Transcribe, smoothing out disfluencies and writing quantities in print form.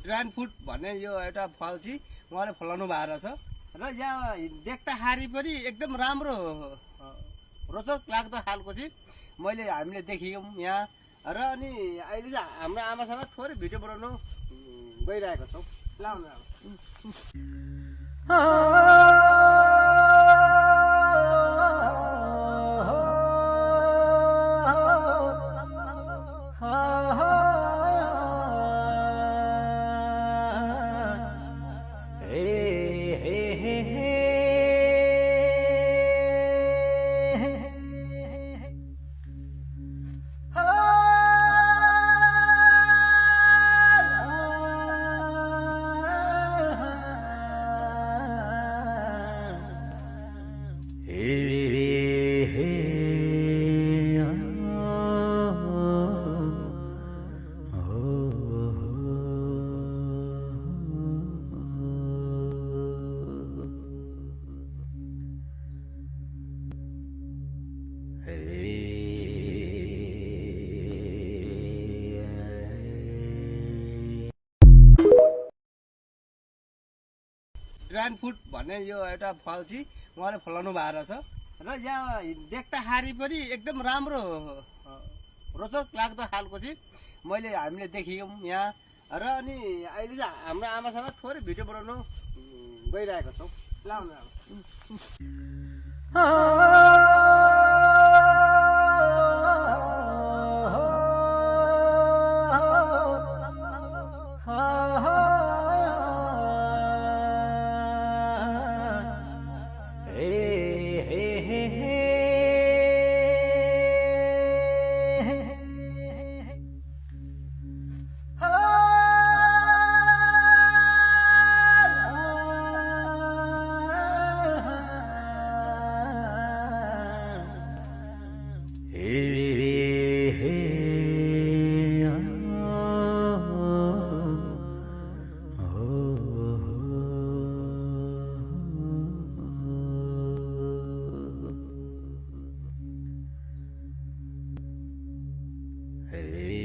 Dragon fruit भन्ने यो एउटा फल चाहिँ उहाँले फलाउनु भएको रहेछ र यहाँ देख्दाखेरि पनि एकदम राम्रो रोचक लाग्दो खालको चाहिँ हामीले देख्यौँ यहाँ र अनि अहिले चाहिँ हाम्रो आमासँग थोरै भिडियो बनाउनु गइरहेको छौँ। लाउनु ड्रागन फ्रुट भन्ने यो एउटा फल चाहिँ उहाँले फलाउनु भएको रहेछ र यहाँ देख्दाखेरि पनि एकदम राम्रो रोचक लाग्दो खालको चाहिँ हामीले देख्यौँ यहाँ र अनि अहिले चाहिँ हाम्रो आमासँग थोरै भिडियो बनाउनु गइरहेको छौँ। लाउनु Hey